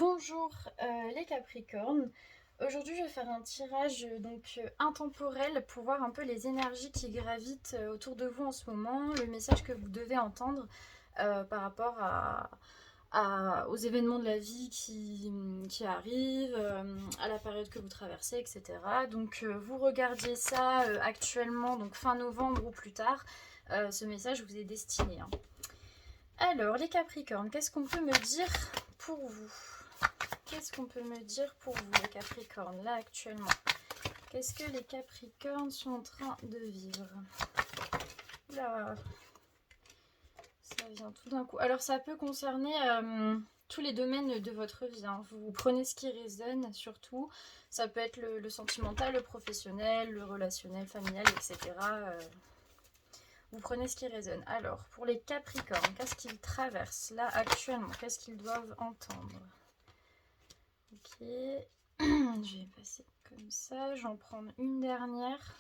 Bonjour les Capricornes. Aujourd'hui je vais faire un tirage intemporel pour voir un peu les énergies qui gravitent autour de vous en ce moment, le message que vous devez entendre par rapport aux événements de la vie qui arrivent, à la période que vous traversez, etc. Donc vous regardiez ça actuellement, donc fin novembre ou plus tard. Ce message vous est destiné, hein. Alors les Capricornes, qu'est-ce qu'on peut me dire pour vous? Qu'est-ce qu'on peut me dire pour vous, les Capricornes, là actuellement? Qu'est-ce que les Capricornes sont en train de vivre? Là, ça vient tout d'un coup. Alors, ça peut concerner tous les domaines de votre vie, hein. Vous prenez ce qui résonne, surtout. Ça peut être le sentimental, le professionnel, le relationnel, familial, etc. Vous prenez ce qui résonne. Alors, pour les Capricornes, qu'est-ce qu'ils traversent là actuellement? Qu'est-ce qu'ils doivent entendre? Ok, je vais passer comme ça, j'en prends une dernière.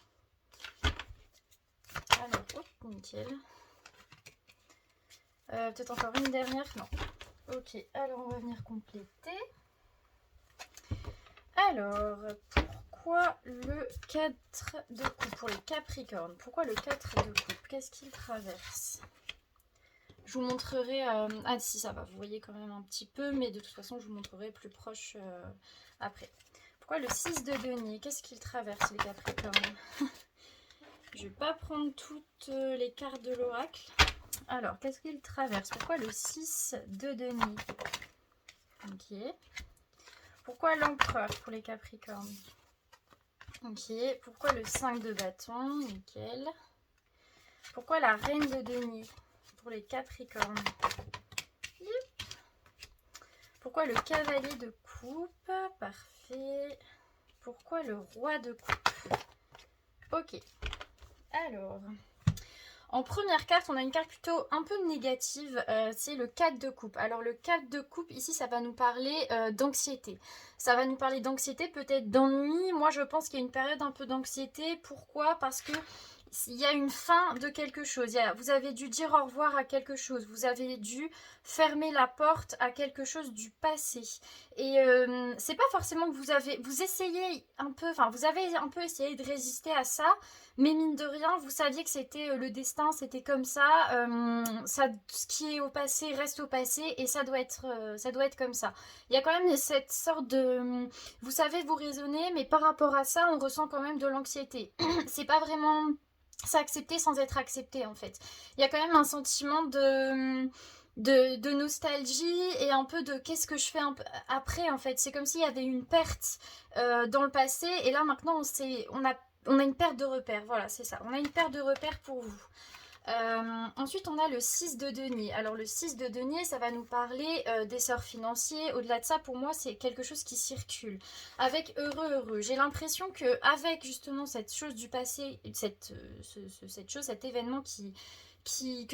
Alors, hop, nickel. Peut-être encore une dernière, non. Ok, alors on va venir compléter. Alors, pourquoi le 4 de coupe pour les Capricornes? Pourquoi le 4 de coupe? Qu'est-ce qu'il traverse? Je vous montrerai... ah si, ça va, vous voyez quand même un petit peu, mais de toute façon, je vous montrerai plus proche après. Pourquoi le 6 de denier? Qu'est-ce qu'il traverse, les Capricornes? Je vais pas prendre toutes les cartes de l'oracle. Alors, qu'est-ce qu'il traverse? Pourquoi le 6 de denier? Ok. Pourquoi l'empereur pour les Capricornes? Ok. Pourquoi le 5 de bâton? Nickel. Pourquoi la reine de denier pour les Capricornes? Yep. Pourquoi le cavalier de coupe? Parfait. Pourquoi le roi de coupe? Ok. Alors, en première carte, on a une carte plutôt un peu négative, c'est le 4 de coupe. Alors le 4 de coupe, ici, ça va nous parler d'anxiété. Ça va nous parler d'anxiété, peut-être d'ennui. Moi, je pense qu'il y a une période un peu d'anxiété. Pourquoi? Parce que il y a une fin de quelque chose. Vous avez dû dire au revoir à quelque chose. Vous avez dû fermer la porte à quelque chose du passé. Et c'est pas forcément que vous essayez un peu, enfin vous avez un peu essayé de résister à ça, mais mine de rien, vous saviez que c'était le destin, c'était comme ça. Ce qui est au passé reste au passé et ça doit être comme ça. Il y a quand même cette sorte de, vous savez vous raisonner, mais par rapport à ça, on ressent quand même de l'anxiété. C'est pas vraiment s'accepter sans être accepté en fait. Il y a quand même un sentiment de nostalgie et un peu de qu'est-ce que je fais un peu après en fait. C'est comme s'il y avait une perte dans le passé et là maintenant on a une perte de repères, voilà c'est ça. On a une perte de repères pour vous. Ensuite, on a le 6 de denier. Alors, le 6 de denier, ça va nous parler d'essor financier. Au-delà de ça, pour moi, c'est quelque chose qui circule. Avec heureux. J'ai l'impression qu'avec justement cette chose du passé, cet événement qui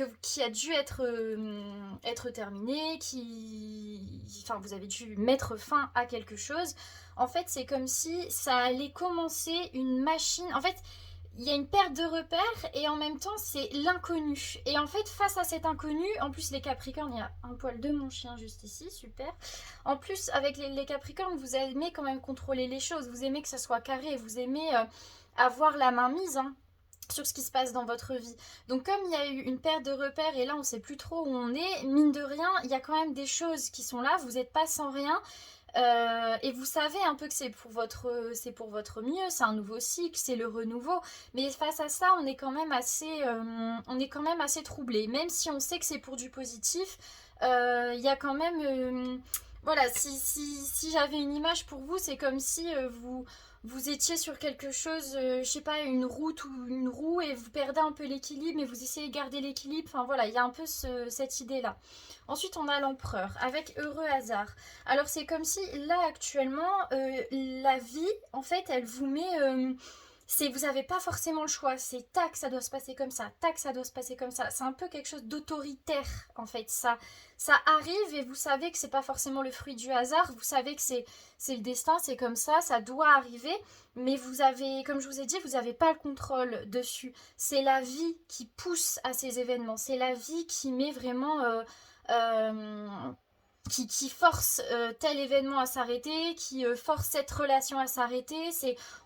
a dû être terminé, enfin, vous avez dû mettre fin à quelque chose. En fait, c'est comme si ça allait commencer une machine. En fait, il y a une perte de repères et en même temps c'est l'inconnu. Et en fait face à cet inconnu, en plus les Capricornes, il y a un poil de mon chien juste ici, super. En plus avec les Capricornes, vous aimez quand même contrôler les choses, vous aimez que ça soit carré, vous aimez avoir la main mise, hein, sur ce qui se passe dans votre vie. Donc comme il y a eu une perte de repères et là on sait plus trop où on est, mine de rien, il y a quand même des choses qui sont là, vous n'êtes pas sans rien. Et vous savez un peu que c'est pour votre mieux, c'est un nouveau cycle, c'est le renouveau. Mais face à ça, on est quand même assez troublé. Même si on sait que c'est pour du positif, il y a quand même, voilà, si j'avais une image pour vous, c'est comme si vous étiez sur quelque chose, je sais pas, une route ou une roue et vous perdez un peu l'équilibre, mais vous essayez de garder l'équilibre. Enfin voilà, il y a un peu cette idée-là. Ensuite, on a l'empereur avec heureux hasard. Alors, c'est comme si là, actuellement, la vie, en fait, elle vous met. Vous n'avez pas forcément le choix. C'est tac, ça doit se passer comme ça. Tac, ça doit se passer comme ça. C'est un peu quelque chose d'autoritaire, en fait. Ça arrive et vous savez que c'est pas forcément le fruit du hasard. Vous savez que c'est le destin, c'est comme ça doit arriver. Mais vous avez, comme je vous ai dit, vous n'avez pas le contrôle dessus. C'est la vie qui pousse à ces événements. C'est la vie qui met vraiment. Euh, qui force tel événement à s'arrêter, qui force cette relation à s'arrêter.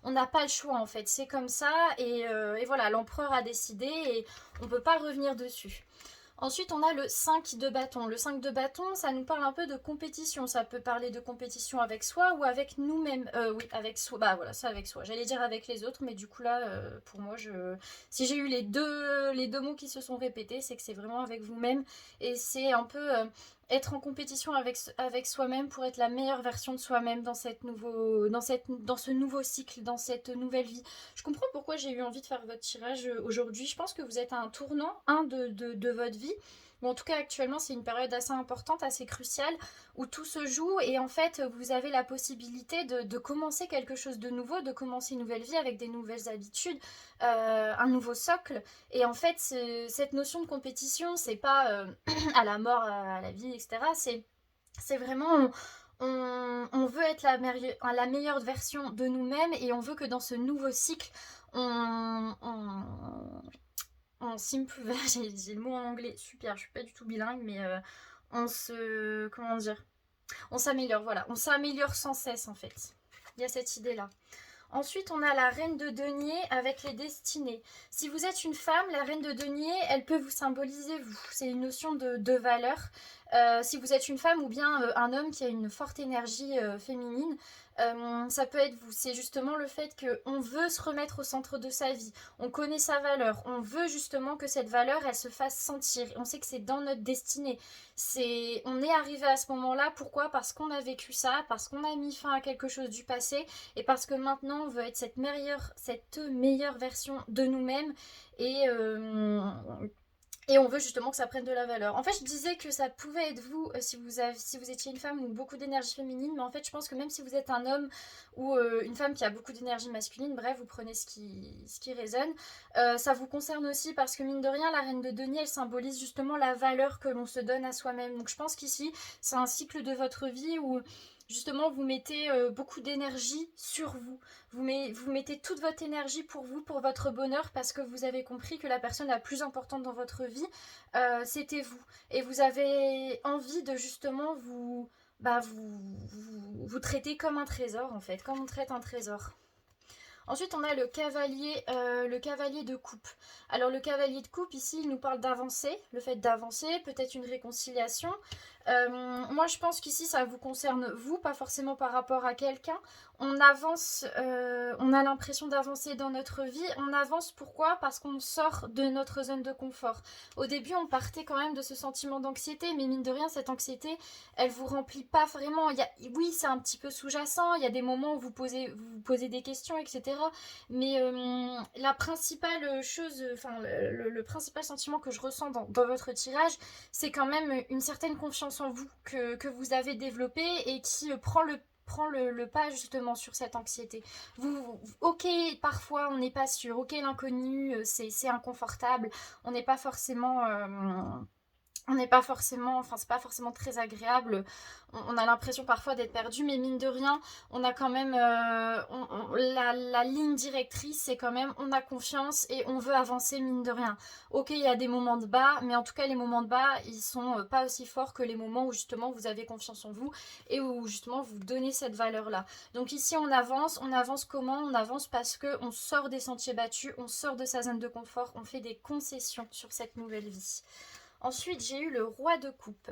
On n'a pas le choix en fait, c'est comme ça et voilà, l'empereur a décidé et on ne peut pas revenir dessus. Ensuite, on a le 5 de bâton. Le 5 de bâton, ça nous parle un peu de compétition. Ça peut parler de compétition avec soi ou avec nous-mêmes. Oui, avec soi. Bah voilà, ça avec soi. J'allais dire avec les autres, mais du coup là, pour moi, si j'ai eu les deux mots qui se sont répétés, c'est que c'est vraiment avec vous-même. Et c'est un peu être en compétition avec soi-même pour être la meilleure version de soi-même dans dans ce nouveau cycle, dans cette nouvelle vie. Je comprends pourquoi j'ai eu envie de faire votre tirage aujourd'hui. Je pense que vous êtes à un tournant de votre vie. Bon, en tout cas, actuellement, c'est une période assez importante, assez cruciale, où tout se joue et en fait, vous avez la possibilité de commencer quelque chose de nouveau, de commencer une nouvelle vie avec des nouvelles habitudes, un nouveau socle. Et en fait, cette notion de compétition, c'est pas à la mort, à la vie, etc. C'est vraiment on veut être la meilleure version de nous-mêmes et on veut que dans ce nouveau cycle, on s'improve. J'ai le mot en anglais, super, je suis pas du tout bilingue, mais comment dire, on s'améliore, voilà, on s'améliore sans cesse en fait. Il y a cette idée-là. Ensuite, on a la reine de denier avec les destinées. Si vous êtes une femme, la reine de denier, elle peut vous symboliser vous. C'est une notion de valeur. Si vous êtes une femme ou bien un homme qui a une forte énergie féminine, ça peut être vous. C'est justement le fait qu'on veut se remettre au centre de sa vie. On connaît sa valeur. On veut justement que cette valeur, elle se fasse sentir. On sait que c'est dans notre destinée. On est arrivé à ce moment-là. Pourquoi? Parce qu'on a vécu ça, parce qu'on a mis fin à quelque chose du passé et parce que maintenant on veut être cette meilleure version de nous-mêmes et on veut justement que ça prenne de la valeur. En fait, je disais que ça pouvait être vous si vous étiez une femme ou beaucoup d'énergie féminine, mais en fait, je pense que même si vous êtes un homme ou une femme qui a beaucoup d'énergie masculine, bref, vous prenez ce qui résonne. Ça vous concerne aussi parce que mine de rien, la reine de denier, elle symbolise justement la valeur que l'on se donne à soi-même. Donc je pense qu'ici, c'est un cycle de votre vie où justement vous mettez beaucoup d'énergie sur vous. Vous mettez toute votre énergie pour vous, pour votre bonheur, parce que vous avez compris que la personne la plus importante dans votre vie, c'était vous. Et vous avez envie de justement vous traiter comme un trésor, en fait, comme on traite un trésor. Ensuite, on a le cavalier de coupe. Alors, le cavalier de coupe, ici, il nous parle d'avancer, le fait d'avancer, peut-être une réconciliation. Moi, je pense qu'ici, ça vous concerne vous, pas forcément par rapport à quelqu'un. On avance, on a l'impression d'avancer dans notre vie. On avance, pourquoi? Parce qu'on sort de notre zone de confort. Au début, on partait quand même de ce sentiment d'anxiété, mais mine de rien, cette anxiété, elle vous remplit pas vraiment. Oui, c'est un petit peu sous-jacent. Il y a des moments où vous vous posez des questions, etc. Mais la principale chose, enfin, le principal sentiment que je ressens dans votre tirage, c'est quand même une certaine confiance en vous que vous avez développée et qui prend le pas justement sur cette anxiété. Ok, parfois on n'est pas sûr, ok, l'inconnu c'est inconfortable, on n'est pas forcément enfin c'est pas forcément très agréable, on a l'impression parfois d'être perdu, mais mine de rien, on a quand même la ligne directrice, c'est quand même on a confiance et on veut avancer mine de rien. Ok, il y a des moments de bas, mais en tout cas les moments de bas, ils sont pas aussi forts que les moments où justement vous avez confiance en vous et où justement vous donnez cette valeur-là. Donc ici on avance comment? On avance parce que on sort des sentiers battus, on sort de sa zone de confort, on fait des concessions sur cette nouvelle vie. Ensuite, j'ai eu le roi de coupe.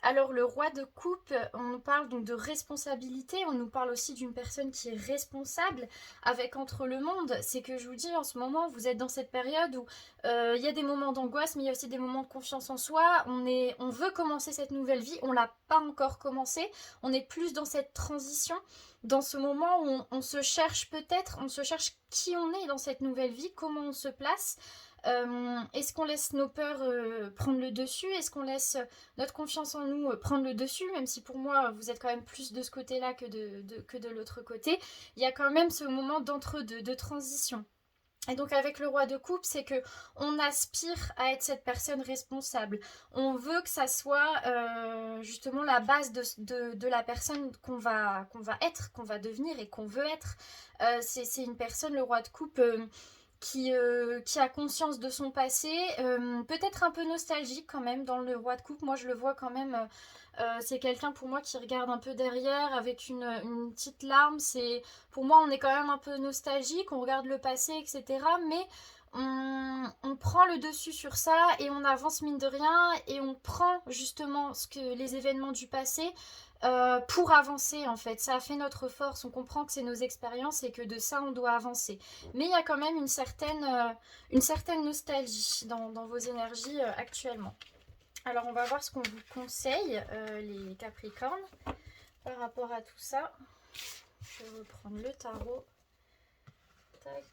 Alors, le roi de coupe, on nous parle donc de responsabilité, on nous parle aussi d'une personne qui est responsable avec entre le monde. C'est que je vous dis, en ce moment, vous êtes dans cette période où il y a des moments d'angoisse, mais il y a aussi des moments de confiance en soi. On veut commencer cette nouvelle vie, on ne l'a pas encore commencé. On est plus dans cette transition, dans ce moment où on se cherche peut-être, on se cherche qui on est dans cette nouvelle vie, comment on se place. Est-ce qu'on laisse nos peurs prendre le dessus? Est-ce qu'on laisse notre confiance en nous prendre le dessus? Même si pour moi, vous êtes quand même plus de ce côté-là que de l'autre côté. Il y a quand même ce moment d'entre-deux, de transition. Et donc avec le roi de coupe, c'est que on aspire à être cette personne responsable. On veut que ça soit justement la base de la personne qu'on va être, qu'on va devenir et qu'on veut être. C'est une personne, le roi de coupe... qui a conscience de son passé, peut-être un peu nostalgique quand même dans le roi de coupe. Moi je le vois quand même, c'est quelqu'un pour moi qui regarde un peu derrière avec une petite larme. Pour moi on est quand même un peu nostalgique, on regarde le passé, etc. Mais on prend le dessus sur ça et on avance mine de rien et on prend justement les événements du passé pour avancer en fait. Ça a fait notre force, on comprend que c'est nos expériences et que de ça on doit avancer. Mais il y a quand même une certaine nostalgie dans vos énergies actuellement. Alors on va voir ce qu'on vous conseille les Capricornes par rapport à tout ça. Je vais reprendre le tarot. Tac.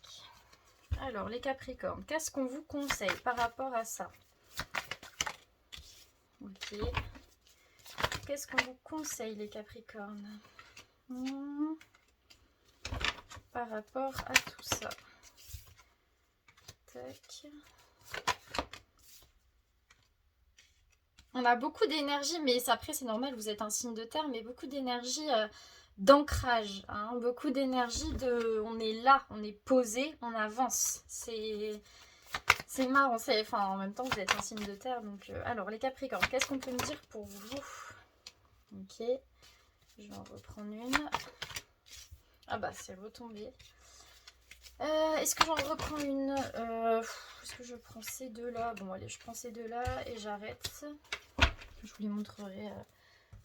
Alors les Capricornes, qu'est-ce qu'on vous conseille par rapport à ça? Ok. Qu'est-ce qu'on vous conseille les Capricornes par rapport à tout ça? Tac. On a beaucoup d'énergie, mais après c'est normal, vous êtes un signe de terre, mais beaucoup d'énergie d'ancrage, hein, beaucoup d'énergie de... On est là, on est posé, on avance. C'est marrant, enfin en même temps vous êtes un signe de terre, donc... Alors les Capricornes, qu'est-ce qu'on peut me dire pour vous? Ok, je vais en reprendre une. Ah bah c'est retombé. Est-ce que j'en reprends une? Est-ce que je prends ces deux-là? Bon allez, je prends ces deux-là et j'arrête. Je vous les montrerai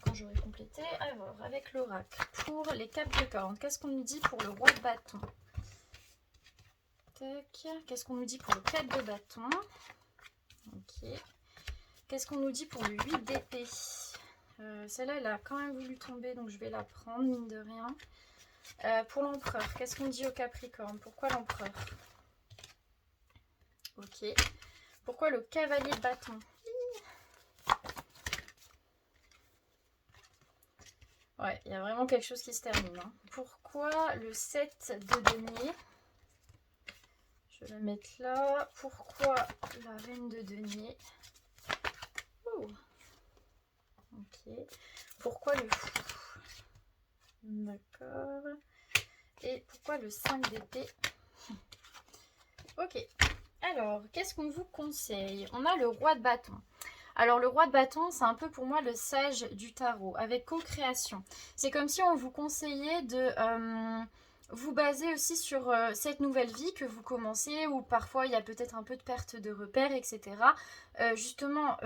quand j'aurai complété. Alors, avec l'oracle, pour les Capricornes, qu'est-ce qu'on nous dit pour le roi de bâton? Tac. Qu'est-ce qu'on nous dit pour le 4 de bâton? Ok. Qu'est-ce qu'on nous dit pour le 8 d'épée? Celle-là, elle a quand même voulu tomber, donc je vais la prendre, mine de rien. Pour l'empereur, qu'est-ce qu'on dit au Capricorne? Pourquoi l'empereur? Ok. Pourquoi le cavalier de bâton? Ouais, il y a vraiment quelque chose qui se termine. Hein. Pourquoi le 7 de denier? Je vais le mettre là. Pourquoi la reine de denier? Oh. Ok. Pourquoi le fou? D'accord. Et pourquoi le 5 d'épée? Ok. Alors, qu'est-ce qu'on vous conseille? On a le roi de bâton. Alors le roi de bâton, c'est un peu pour moi le sage du tarot, avec co-création. C'est comme si on vous conseillait de vous baser aussi sur cette nouvelle vie que vous commencez, où parfois il y a peut-être un peu de perte de repères, etc. Justement,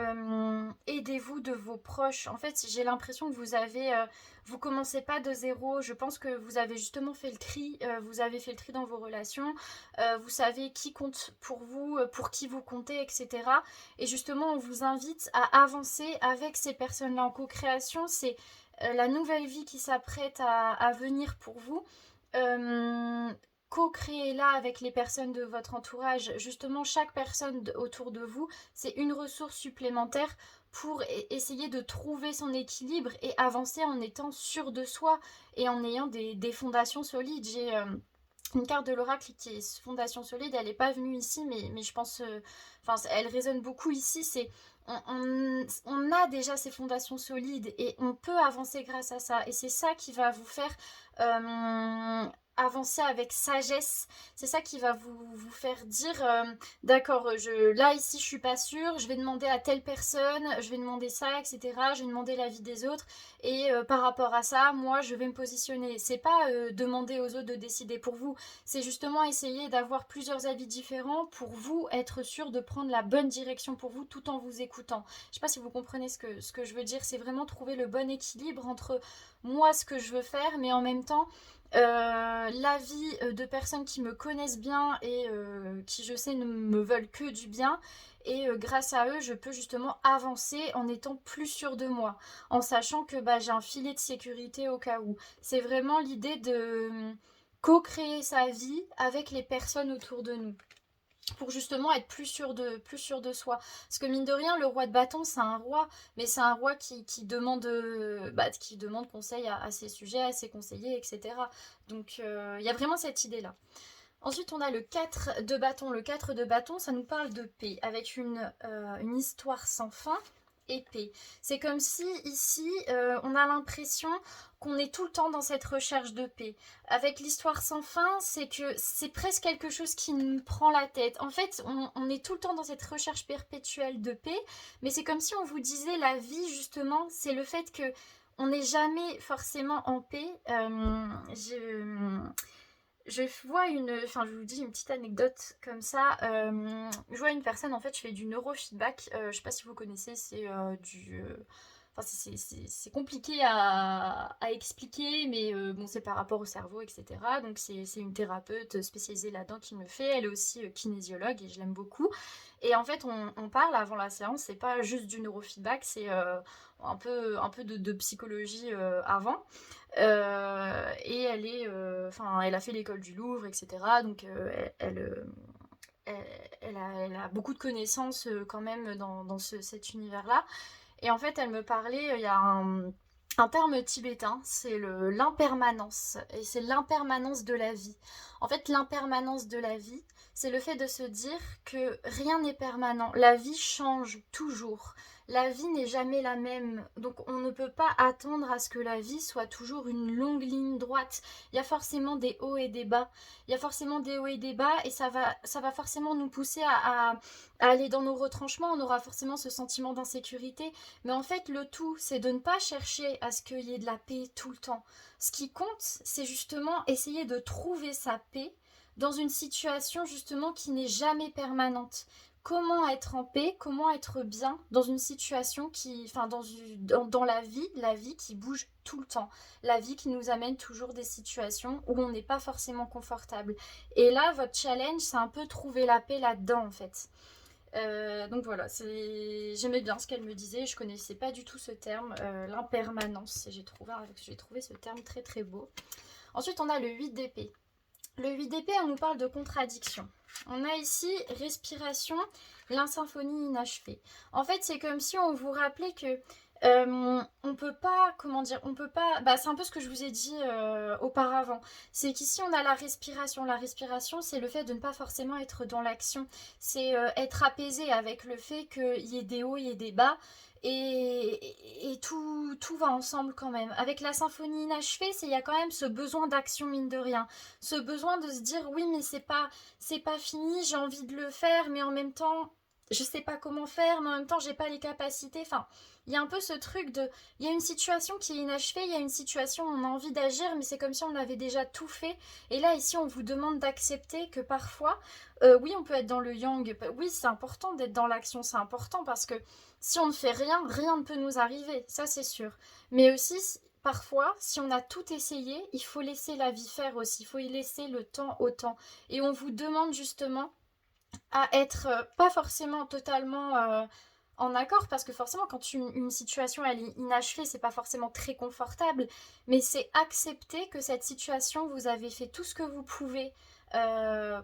aidez-vous de vos proches. En fait, j'ai l'impression que vous commencez pas de zéro. Je pense que vous avez justement fait le tri. Vous avez fait le tri dans vos relations. Vous savez qui compte pour vous, pour qui vous comptez, etc. Et justement, on vous invite à avancer avec ces personnes-là en co-création. C'est la nouvelle vie qui s'apprête à venir pour vous. Co-créez-la avec les personnes de votre entourage. Justement, chaque personne autour de vous, c'est une ressource supplémentaire pour essayer de trouver son équilibre et avancer en étant sûr de soi et en ayant des fondations solides. J'ai une carte de l'oracle qui est fondation solide, elle n'est pas venue ici, mais je pense, elle résonne beaucoup ici, c'est on a déjà ces fondations solides et on peut avancer grâce à ça. Et c'est ça qui va vous faire avancer avec sagesse. C'est ça qui va vous faire dire d'accord, là ici je suis pas sûre, je vais demander à telle personne, je vais demander ça, etc. Je vais demander l'avis des autres et par rapport à ça, moi je vais me positionner. C'est pas demander aux autres de décider pour vous, c'est justement essayer d'avoir plusieurs avis différents pour vous être sûr de prendre la bonne direction pour vous tout en vous écoutant. Je sais pas si vous comprenez ce que je veux dire, c'est vraiment trouver le bon équilibre entre moi ce que je veux faire, mais en même temps l'avis de personnes qui me connaissent bien et qui je sais ne me veulent que du bien et grâce à eux je peux justement avancer en étant plus sûre de moi, en sachant que j'ai un filet de sécurité au cas où. C'est vraiment l'idée de co-créer sa vie avec les personnes autour de nous pour justement être plus sûr de soi. Parce que mine de rien, le roi de bâton, c'est un roi, mais c'est un roi qui demande conseil à ses sujets, à ses conseillers, etc. Donc il y a vraiment cette idée-là. Ensuite, on a le 4 de bâton. Le 4 de bâton, ça nous parle de paix, avec une histoire sans fin épée. C'est comme si ici, on a l'impression qu'on est tout le temps dans cette recherche de paix. Avec l'histoire sans fin, c'est que c'est presque quelque chose qui nous prend la tête. En fait, on est tout le temps dans cette recherche perpétuelle de paix, mais c'est comme si on vous disait la vie, justement, c'est le fait que on n'est jamais forcément en paix. Je vois enfin je vous dis une petite anecdote comme ça. Je vois une personne, en fait, je fais du neurofeedback. Je sais pas si vous connaissez, c'est enfin, c'est compliqué à expliquer, mais bon, c'est par rapport au cerveau, etc. Donc c'est une thérapeute spécialisée là-dedans qui me fait. Elle est aussi kinésiologue et je l'aime beaucoup. Et en fait, on parle avant la séance, c'est pas juste du neurofeedback, c'est un peu de psychologie avant. Et elle est, enfin, elle a fait l'école du Louvre, etc. Donc elle a beaucoup de connaissances quand même dans cet univers-là. Et en fait, elle me parlait, il y a un terme tibétain, c'est l'impermanence. Et c'est l'impermanence de la vie. En fait, l'impermanence de la vie, c'est le fait de se dire que rien n'est permanent. La vie change toujours. La vie n'est jamais la même. Donc on ne peut pas attendre à ce que la vie soit toujours une longue ligne droite. Il y a forcément des hauts et des bas. Il y a forcément des hauts et des bas et ça va forcément nous pousser à aller dans nos retranchements. On aura forcément ce sentiment d'insécurité. Mais en fait, le tout, c'est de ne pas chercher à ce qu'il y ait de la paix tout le temps. Ce qui compte, c'est justement essayer de trouver sa paix dans une situation justement qui n'est jamais permanente. Comment être en paix, comment être bien dans une situation qui, enfin dans la vie qui bouge tout le temps, la vie qui nous amène toujours des situations où on n'est pas forcément confortable. Et là, votre challenge, c'est un peu trouver la paix là-dedans en fait. Donc voilà, j'aimais bien ce qu'elle me disait, je connaissais pas du tout ce terme, l'impermanence, j'ai trouvé ce terme très très beau. Ensuite, on a le 8 d'épée. Le 8 d'épée, on nous parle de contradiction. On a ici respiration, l'insymphonie inachevée. En fait, c'est comme si on vous rappelait que on peut pas, comment dire, on peut pas, bah, c'est un peu ce que je vous ai dit auparavant. C'est qu'ici on a la respiration. La respiration, c'est le fait de ne pas forcément être dans l'action. C'est être apaisé avec le fait qu'il y ait des hauts, il y ait des bas. Et tout va ensemble quand même. Avec la symphonie inachevée, il y a quand même ce besoin d'action mine de rien. Ce besoin de se dire oui mais c'est pas fini, j'ai envie de le faire, mais en même temps je sais pas comment faire, mais en même temps j'ai pas les capacités. Enfin, il y a un peu ce truc de, il y a une situation qui est inachevée, il y a une situation où on a envie d'agir, mais c'est comme si on avait déjà tout fait. Et là ici on vous demande d'accepter que parfois, oui on peut être dans le yang, oui c'est important d'être dans l'action, c'est important parce que si on ne fait rien, rien ne peut nous arriver, ça c'est sûr. Mais aussi, parfois, si on a tout essayé, il faut laisser la vie faire aussi, il faut y laisser le temps au temps. Et on vous demande justement à être pas forcément totalement en accord, parce que forcément quand une situation elle est inachevée, c'est pas forcément très confortable, mais c'est accepter que cette situation, vous avez fait tout ce que vous pouvez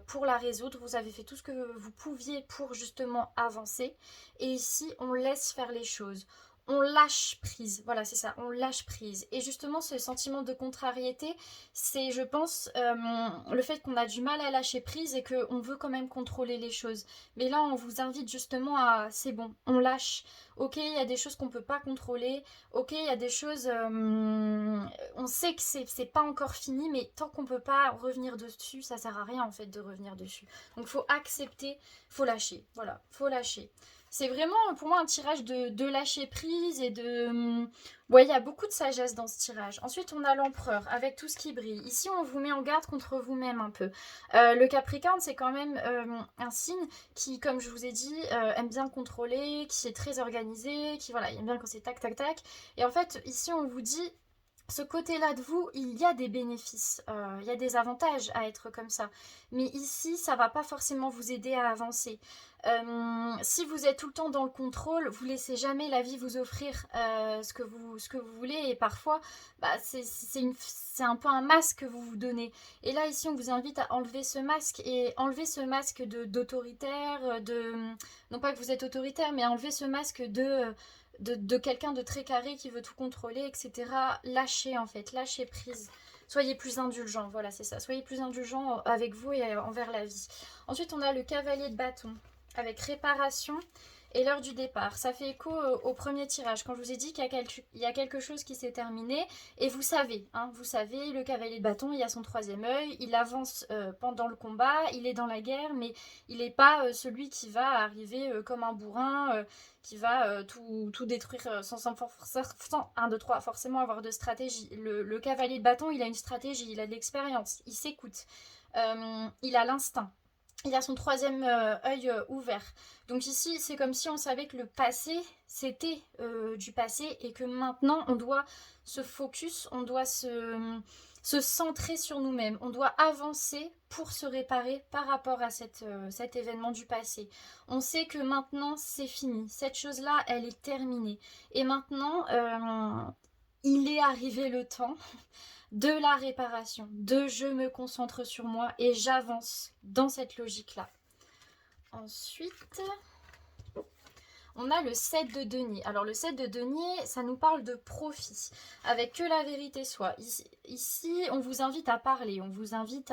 pour la résoudre, vous avez fait tout ce que vous pouviez pour justement avancer, et ici on laisse faire les choses. On lâche prise, voilà c'est ça, on lâche prise. Et justement ce sentiment de contrariété, c'est je pense le fait qu'on a du mal à lâcher prise et qu'on veut quand même contrôler les choses. Mais là on vous invite justement à c'est bon, on lâche. Ok, il y a des choses qu'on peut pas contrôler, ok, il y a des choses, on sait que c'est pas encore fini, mais tant qu'on peut pas revenir dessus, ça sert à rien en fait de revenir dessus. Donc faut accepter, faut lâcher, voilà, faut lâcher. C'est vraiment pour moi un tirage de lâcher prise et de... Ouais, il y a beaucoup de sagesse dans ce tirage. Ensuite, on a l'empereur avec tout ce qui brille. Ici, on vous met en garde contre vous-même un peu. Le Capricorne, c'est quand même un signe qui, comme je vous ai dit, aime bien contrôler, qui est très organisé, qui voilà, il aime bien quand c'est tac, tac, tac. Et en fait, ici, on vous dit... Ce côté-là de vous, il y a des bénéfices, il y a des avantages à être comme ça. Mais ici, ça va pas forcément vous aider à avancer. Si vous êtes tout le temps dans le contrôle, vous laissez jamais la vie vous offrir ce que vous voulez. Et parfois, bah, c'est un peu un masque que vous vous donnez. Et là, ici, on vous invite à enlever ce masque. Et enlever ce masque d'autoritaire, non pas que vous êtes autoritaire, mais enlever ce masque de quelqu'un de très carré qui veut tout contrôler, etc. Lâchez en fait, lâchez prise. Soyez plus indulgent, voilà c'est ça. Soyez plus indulgent avec vous et envers la vie. Ensuite on a le cavalier de bâton avec réparation et l'heure du départ. Ça fait écho au premier tirage, quand je vous ai dit qu'il y a quelque chose qui s'est terminé, et vous savez, hein, vous savez, le cavalier de bâton, il a son troisième œil, il avance pendant le combat, il est dans la guerre, mais il n'est pas celui qui va arriver comme un bourrin, qui va tout détruire sans 1, 2, 3, forcément avoir de stratégie. Le cavalier de bâton, il a une stratégie, il a de l'expérience, il s'écoute, il a l'instinct. Il a son troisième œil ouvert. Donc ici, c'est comme si on savait que le passé, c'était du passé et que maintenant, on doit se focus, on doit se centrer sur nous-mêmes. On doit avancer pour se réparer par rapport à cet événement du passé. On sait que maintenant, c'est fini. Cette chose-là, elle est terminée. Et maintenant, il est arrivé le temps de la réparation, de je me concentre sur moi et j'avance dans cette logique-là. Ensuite, on a le 7 de denier. Alors le 7 de denier, ça nous parle de profit, avec que la vérité soit. Ici, on vous invite à parler, on vous invite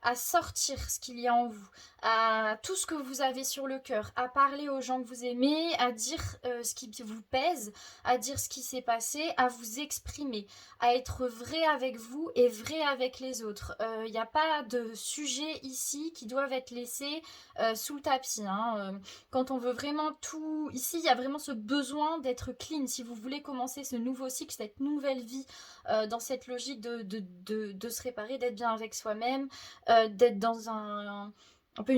à sortir ce qu'il y a en vous, à tout ce que vous avez sur le cœur, à parler aux gens que vous aimez, à dire ce qui vous pèse, à dire ce qui s'est passé, à vous exprimer, à être vrai avec vous et vrai avec les autres. Il n'y a pas de sujets ici qui doivent être laissés sous le tapis. Quand on veut vraiment tout... Ici, il y a vraiment ce besoin d'être clean. Si vous voulez commencer ce nouveau cycle, cette nouvelle vie, dans cette logique de se réparer, d'être bien avec soi-même, d'être dans un peu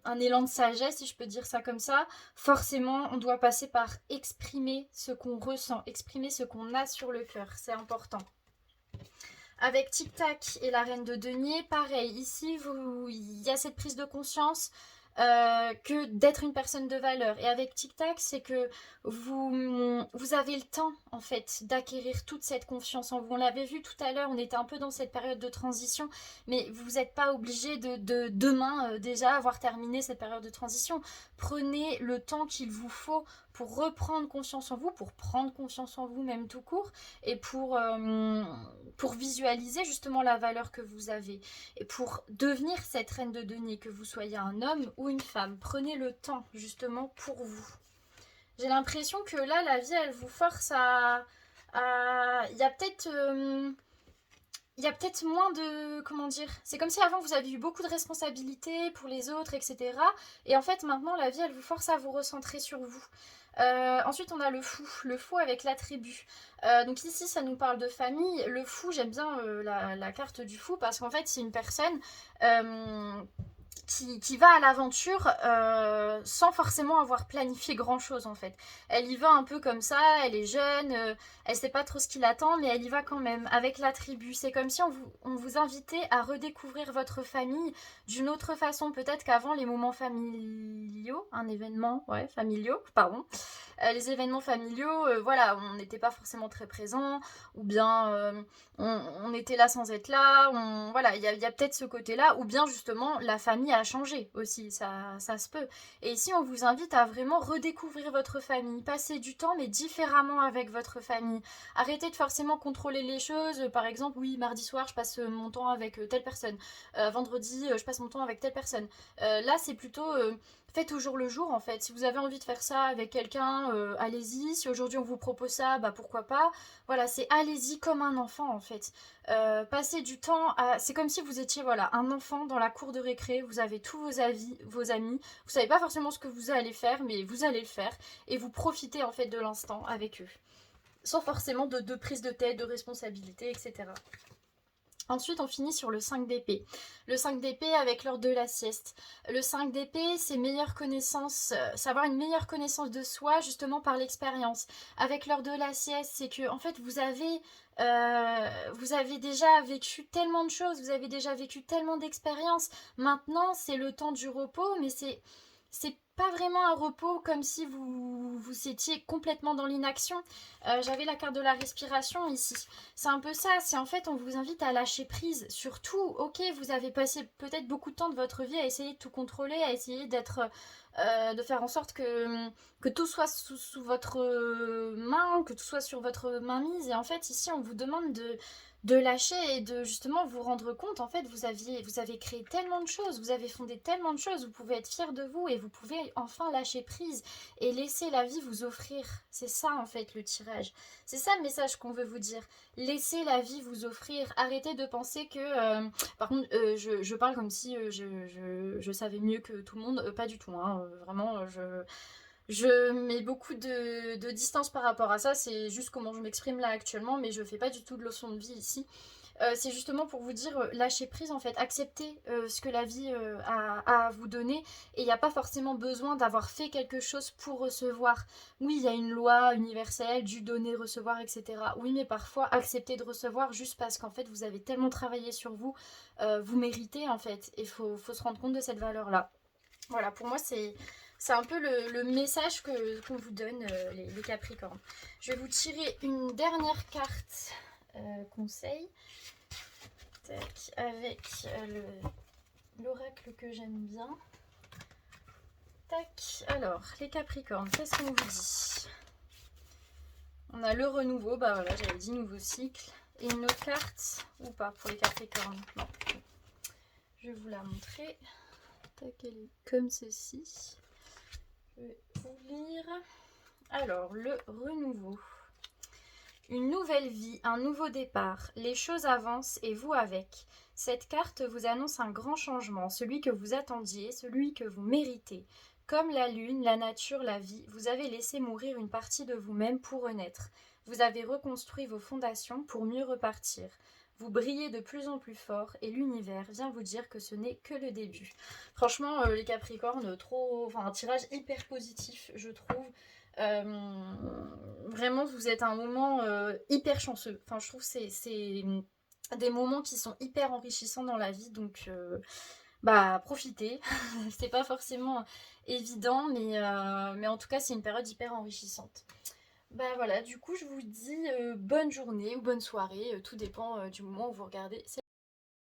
un élan de sagesse, si je peux dire ça comme ça, forcément, on doit passer par exprimer ce qu'on ressent, exprimer ce qu'on a sur le cœur. C'est important. Avec Tic Tac et la Reine de denier, pareil, ici, il y a cette prise de conscience que d'être une personne de valeur. Et avec Tic Tac, c'est que vous avez le temps, en fait, d'acquérir toute cette confiance en vous. On l'avait vu tout à l'heure, on était un peu dans cette période de transition, mais vous n'êtes pas obligé de demain déjà avoir terminé cette période de transition. Prenez le temps qu'il vous faut pour reprendre confiance en vous, pour prendre confiance en vous même tout court, et pour visualiser justement la valeur que vous avez. Et pour devenir cette reine de denier, que vous soyez un homme ou une femme, prenez le temps justement pour vous. J'ai l'impression que là, la vie, elle vous force à... Il y a peut-être... il y a peut-être moins de... Comment dire? C'est comme si avant vous aviez eu beaucoup de responsabilités pour les autres, etc. Et en fait, maintenant, la vie, elle vous force à vous recentrer sur vous. Ensuite, on a le fou avec l'attribut. Donc ici, ça nous parle de famille. Le fou, j'aime bien la carte du fou parce qu'en fait, c'est une personne qui va à l'aventure sans forcément avoir planifié grand chose en fait. Elle y va un peu comme ça, elle est jeune, elle sait pas trop ce qui l'attend, mais elle y va quand même avec la tribu. C'est comme si on vous invitait à redécouvrir votre famille d'une autre façon. Peut-être qu'avant les moments familiaux, familiaux, pardon. Les événements familiaux, voilà, on n'était pas forcément très présents, ou bien on était là sans être là, voilà, il y a peut-être ce côté-là, ou bien justement la famille a changé aussi, ça se peut. Et ici, on vous invite à vraiment redécouvrir votre famille, passer du temps, mais différemment avec votre famille. Arrêtez de forcément contrôler les choses, par exemple, oui, mardi soir, je passe mon temps avec telle personne, vendredi, je passe mon temps avec telle personne. Là, c'est plutôt... Faites au jour le jour en fait. Si vous avez envie de faire ça avec quelqu'un, allez-y. Si aujourd'hui on vous propose ça, bah pourquoi pas. Voilà, c'est allez-y comme un enfant en fait. Passez du temps à... C'est comme si vous étiez voilà, un enfant dans la cour de récré. Vous avez tous vos amis. Vous savez pas forcément ce que vous allez faire, mais vous allez le faire. Et vous profitez en fait de l'instant avec eux. Sans forcément de prise de tête, de responsabilité, etc. Ensuite, on finit sur le 5 d'épée. Le 5 d'épée avec l'heure de la sieste. Le 5 d'épée, c'est meilleure connaissance, savoir une meilleure connaissance de soi, justement par l'expérience. Avec l'heure de la sieste, c'est que, en fait, vous avez déjà vécu tellement de choses, vous avez déjà vécu tellement d'expériences. Maintenant, c'est le temps du repos, mais c'est pas vraiment un repos comme si vous étiez complètement dans l'inaction. J'avais la carte de la respiration ici. C'est un peu ça, c'est en fait on vous invite à lâcher prise sur tout. Ok, vous avez passé peut-être beaucoup de temps de votre vie à essayer de tout contrôler, à essayer d'être de faire en sorte que tout soit sous votre main, que tout soit sur votre mainmise. Et en fait, ici, on vous demande de lâcher et de justement vous rendre compte. En fait, vous avez créé tellement de choses, vous avez fondé tellement de choses, vous pouvez être fier de vous et vous pouvez enfin lâcher prise et laisser la vie vous offrir. C'est ça, en fait, le tirage. C'est ça le message qu'on veut vous dire. Laissez la vie vous offrir. Arrêtez de penser que... par contre, je parle comme si je savais mieux que tout le monde. Pas du tout, hein. Vraiment, je mets beaucoup de distance par rapport à ça. C'est juste comment je m'exprime là actuellement, mais je fais pas du tout de leçon de vie ici. C'est justement pour vous dire, lâchez prise en fait, acceptez ce que la vie a à vous donner, et il n'y a pas forcément besoin d'avoir fait quelque chose pour recevoir. Oui, il y a une loi universelle du donner, recevoir, etc. Oui, mais parfois acceptez de recevoir juste parce qu'en fait vous avez tellement travaillé sur vous, vous méritez en fait, et faut se rendre compte de cette valeur-là. Voilà, pour moi c'est un peu le message qu'on vous donne, les Capricornes. Je vais vous tirer une dernière carte conseil. Tac, avec l'oracle que j'aime bien. Tac, alors, les Capricornes, qu'est-ce qu'on vous dit? On a le renouveau, bah voilà, j'avais dit nouveau cycle. Et une autre carte, ou pas, pour les Capricornes? Non. Je vais vous la montrer. Tac, elle est comme ceci. Je vais vous lire. Alors, le renouveau. Une nouvelle vie, un nouveau départ. Les choses avancent et vous avec. Cette carte vous annonce un grand changement, celui que vous attendiez, celui que vous méritez. Comme la lune, la nature, la vie, vous avez laissé mourir une partie de vous-même pour renaître. Vous avez reconstruit vos fondations pour mieux repartir. Vous brillez de plus en plus fort et l'univers vient vous dire que ce n'est que le début. Franchement, les Capricornes, un tirage hyper positif, je trouve. Vraiment, vous êtes à un moment hyper chanceux. Enfin, je trouve que c'est des moments qui sont hyper enrichissants dans la vie, donc profitez. C'est pas forcément évident, mais en tout cas, c'est une période hyper enrichissante. Voilà, du coup, je vous dis bonne journée ou bonne soirée, tout dépend du moment où vous regardez.